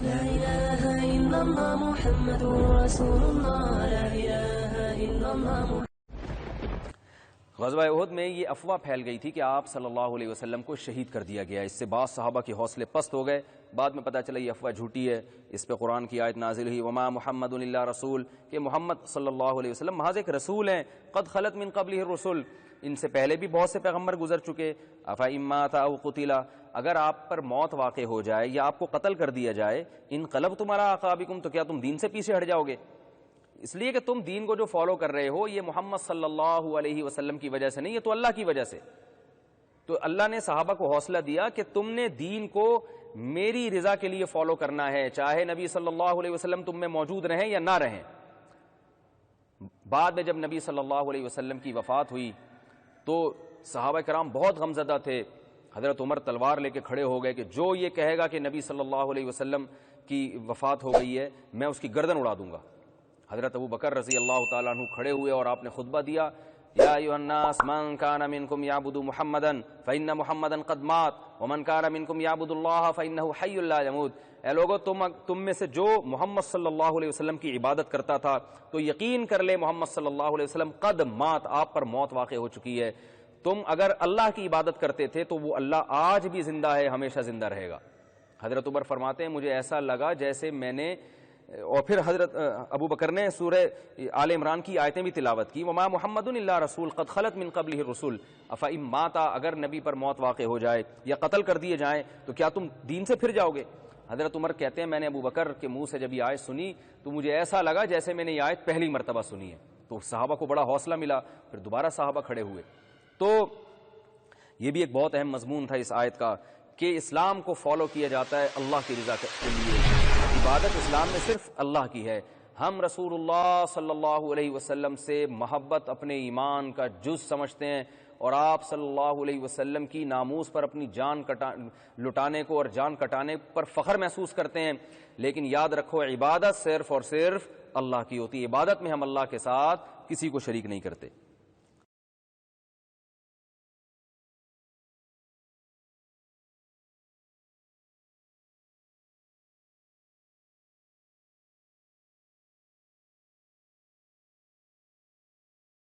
لا إله إلا الله محمد رسول الله لا إله إلا الله غزوہ احد میں یہ افواہ پھیل گئی تھی کہ آپ صلی اللہ علیہ وسلم کو شہید کر دیا گیا. اس سے بعض صحابہ کے حوصلے پست ہو گئے. بعد میں پتہ چلا یہ افواہ جھوٹی ہے. اس پہ قرآن کی آیت نازل ہوئی وما محمد الا رسول کہ محمد صلی اللہ علیہ وسلم محض ایک رسول ہیں. قد خلت من قبلہ الرسل ان سے پہلے بھی بہت سے پیغمبر گزر چکے. افإن مات او قتل اگر آپ پر موت واقع ہو جائے یا آپ کو قتل کر دیا جائے انقلبتم علی اعقابکم تو کیا تم دین سے پیچھے ہٹ جاؤ گے؟ اس لیے کہ تم دین کو جو فالو کر رہے ہو یہ محمد صلی اللہ علیہ وسلم کی وجہ سے نہیں، یہ تو اللہ کی وجہ سے. تو اللہ نے صحابہ کو حوصلہ دیا کہ تم نے دین کو میری رضا کے لیے فالو کرنا ہے، چاہے نبی صلی اللہ علیہ وسلم تم میں موجود رہیں یا نہ رہیں. بعد میں جب نبی صلی اللہ علیہ وسلم کی وفات ہوئی تو صحابہ کرام بہت غمزدہ تھے. حضرت عمر تلوار لے کے کھڑے ہو گئے کہ جو یہ کہے گا کہ نبی صلی اللہ علیہ وسلم کی وفات ہو گئی ہے میں اس کی گردن اڑا دوں گا. حضرت ابو بکر رضی اللہ تعالیٰ عنہ کھڑے ہوئے اور آپ نے خطبہ دیا یا ایھا الناس من کان منکم یعبد محمدا فإن محمدا قد مات ومن کان منکم یعبد اللہ فإنہ حی لا یموت. اے لوگو تم میں سے جو محمد صلی اللہ علیہ وسلم کی عبادت کرتا تھا تو یقین کر لے محمد صلی اللہ علیہ وسلم قد مات آپ پر موت واقع ہو چکی ہے. تم اگر اللہ کی عبادت کرتے تھے تو وہ اللہ آج بھی زندہ ہے، ہمیشہ زندہ رہے گا. حضرت عمر فرماتے ہیں مجھے ایسا لگا جیسے میں نے، اور پھر حضرت ابو بکر نے سورہ آل عمران کی آیتیں بھی تلاوت کی وما محمد الا رسول قد خلت من قبلہ الرسل افإن مات اگر نبی پر موت واقع ہو جائے یا قتل کر دیے جائیں تو کیا تم دین سے پھر جاؤ گے؟ حضرت عمر کہتے ہیں میں نے ابو بکر کے منہ سے جب یہ آیت سنی تو مجھے ایسا لگا جیسے میں نے یہ آیت پہلی مرتبہ سنی ہے. تو صحابہ کو بڑا حوصلہ ملا. پھر دوبارہ صحابہ کھڑے ہوئے. تو یہ بھی ایک بہت اہم مضمون تھا اس آیت کا کہ اسلام کو فالو کیا جاتا ہے اللہ کی رضا کے لیے. عبادت اسلام میں صرف اللہ کی ہے. ہم رسول اللہ صلی اللہ علیہ وسلم سے محبت اپنے ایمان کا جز سمجھتے ہیں اور آپ صلی اللہ علیہ وسلم کی ناموس پر اپنی جان لٹانے کو اور جان کٹانے پر فخر محسوس کرتے ہیں. لیکن یاد رکھو عبادت صرف اور صرف اللہ کی ہوتی ہے. عبادت میں ہم اللہ کے ساتھ کسی کو شریک نہیں کرتے.